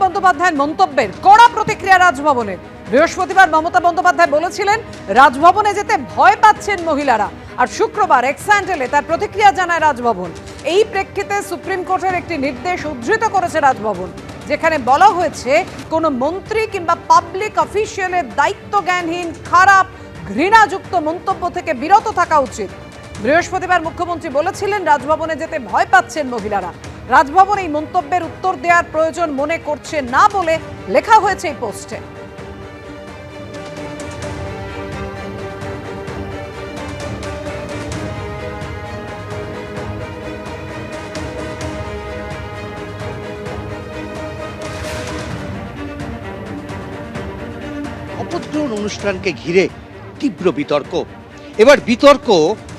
বন্দ্যোপাধ্যায়ের মন্তব্যের কড়া প্রতিক্রিয়া রাজভবনে। বৃহস্পতিবার মমতা বন্দ্যোপাধ্যায় বলেছিলেন রাজভবনে যেতে ভয় পাচ্ছেন মহিলারা, আর শুক্রবার এক্স হ্যান্ডেলে তার প্রতিক্রিয়া জানায় রাজভবন। এই প্রেক্ষিতে সুপ্রিম কোর্টের একটি নির্দেশ উদ্ধৃত করেছে রাজভবন, যেখানে বলা হয়েছে কোনো মন্ত্রী কিংবা পাবলিক অফিসিয়ালের দায়িত্ব জ্ঞানহীন, খারাপ, ঘৃণাযুক্ত মন্তব্য থেকে বিরত থাকা উচিত। বৃহস্পতিবার মুখ্যমন্ত্রী বলেছিলেন রাজভবনে যেতে ভয় পাচ্ছেন মহিলারা। রাজভবন এই মন্তব্যের উত্তর দেওয়ার প্রয়োজন মনে করছে না বলে লেখা হয়েছে এই পোস্টে। শপথ গ্রহণ অনুষ্ঠানকে ঘিরে তীব্র বিতর্ক। এবার বিতর্ক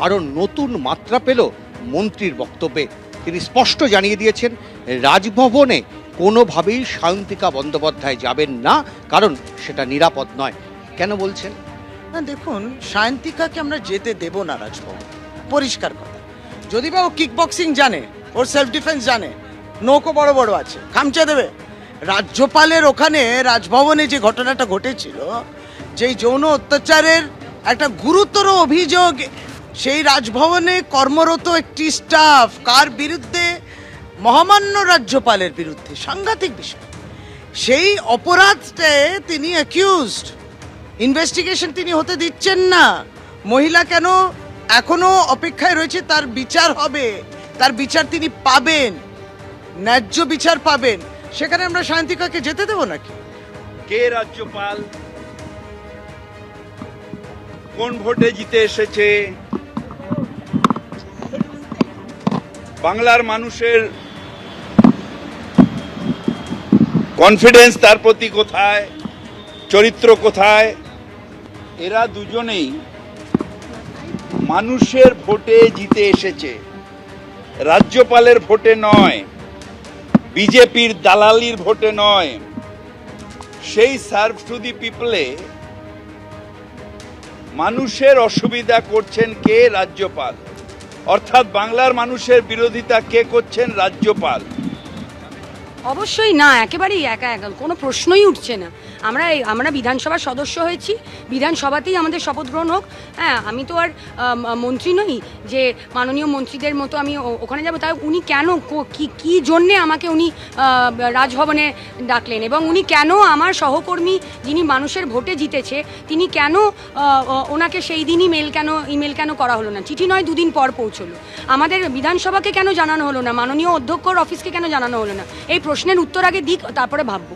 আরো নতুন মাত্রা পেল মন্ত্রীর বক্তব্যে। তিনি স্পষ্ট জানিয়ে দিয়েছেন রাজভবনে কোনোভাবেই সায়ন্তিকা বন্দ্যোপাধ্যায় যাবেন না, কারণ সেটা নিরাপদ নয়। কেন বলছেন? না দেখুন, সায়ন্তিকাকে আমরা যেতে দেব না রাজভবন, পরিষ্কার কথা। যদি বা ও কিক বক্সিং জানে, ওর সেলফ ডিফেন্স জানে, নৌকো বড় বড় আছে, খামচা দেবে। রাজ্যপালের ওখানে রাজভবনে যে ঘটনাটা ঘটেছিল, যেই যৌন অত্যাচারের একটা গুরুতর অভিযোগ, সেই রাজভবনে কর্মরত একটি স্টাফ কার বিরুদ্ধে? মহামান্য রাজ্যপালের বিরুদ্ধে। সাংঘাতিক বিষয়। সেই অপরাধে তিনি অ্যাকিউজড, ইনভেস্টিগেশন তিনি হতে দিচ্ছেন না। মহিলা কেন এখনো অপেক্ষায় রয়েছে? তার বিচার হবে, তার বিচার তিনি পাবেন, ন্যায্য বিচার পাবেন। সেখানে আমরা সায়ন্তিকাকে যেতে দেব নাকি? কে রাজ্যপাল, কোন ভোটে জিতে এসেছে, বাংলার মানুষের কনফিডেন্স তার প্রতি কোথায়, চরিত্র কোথায়? এরা দুজনেই মানুষের ভোটে জিতে এসেছে, রাজ্যপালের ভোটে নয়, বিজেপির দালালির ভোটে নয়। সেই সার্ভ টু দি পিপলে মানুষের অসুবিধা করছেন কে? রাজ্যপাল। অর্থাৎ বাংলার মানুষের বিরোধিতা কে করছেন? রাজ্যপাল। অবশ্যই না, একেবারেই একা কোনো প্রশ্নই উঠছে না। আমরা বিধানসভার সদস্য হয়েছি, বিধানসভাতেই আমাদের শপথ গ্রহণ হোক। হ্যাঁ, আমি তো আর মন্ত্রী নই যে মাননীয় মন্ত্রীদের মতো আমি ওখানে যাব। তাই উনি কেন, কি জন্যে আমাকে উনি রাজভবনে ডাকলেন, এবং উনি কেন আমার সহকর্মী যিনি মানুষের ভোটে জিতেছে, তিনি কেন ওনাকে সেই দিনই ইমেল কেন করা হলো না? চিঠি নয়, দুদিন পর পৌঁছলো। আমাদের বিধানসভাকে কেন জানানো হলো না? মাননীয় অধ্যক্ষর অফিসকে কেন জানানো হলো না? এই প্রশ্নের উত্তর আগে দিক, তারপরে ভাববো।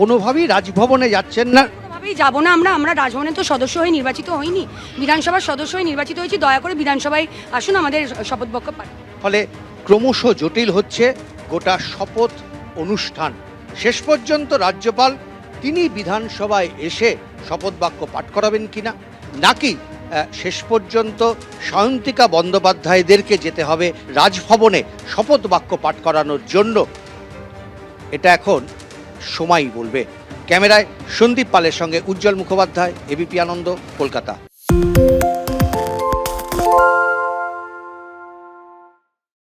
কোনোভাবেই রাজভবনে যাচ্ছেন না? কোনোভাবেই যাবো না। আমরা রাজভবনে তো সদস্য হয়ে নির্বাচিত হইনি, বিধানসভার সদস্য হয়ে নির্বাচিত হয়েছি। দয়া করে বিধানসভায় আসুন, আমাদের শপথ বাক্য পাঠ। ফলে ক্রমশ জটিল হচ্ছে গোটা শপথ অনুষ্ঠান। শেষ পর্যন্ত রাজ্যপাল তিনি বিধানসভায় এসে শপথ বাক্য পাঠ করাবেন কিনা, নাকি শেষ পর্যন্ত সায়ন্তিকা বন্দ্যোপাধ্যায়দেরকে যেতে হবে রাজভবনে শপথ বাক্য পাঠ করানোর জন্য, এটা এখন সময়ই বলবে। ক্যামেরায় সন্দীপ পালের সঙ্গে উজ্জ্বল মুখোপাধ্যায়, এবিপি আনন্দ, কলকাতা।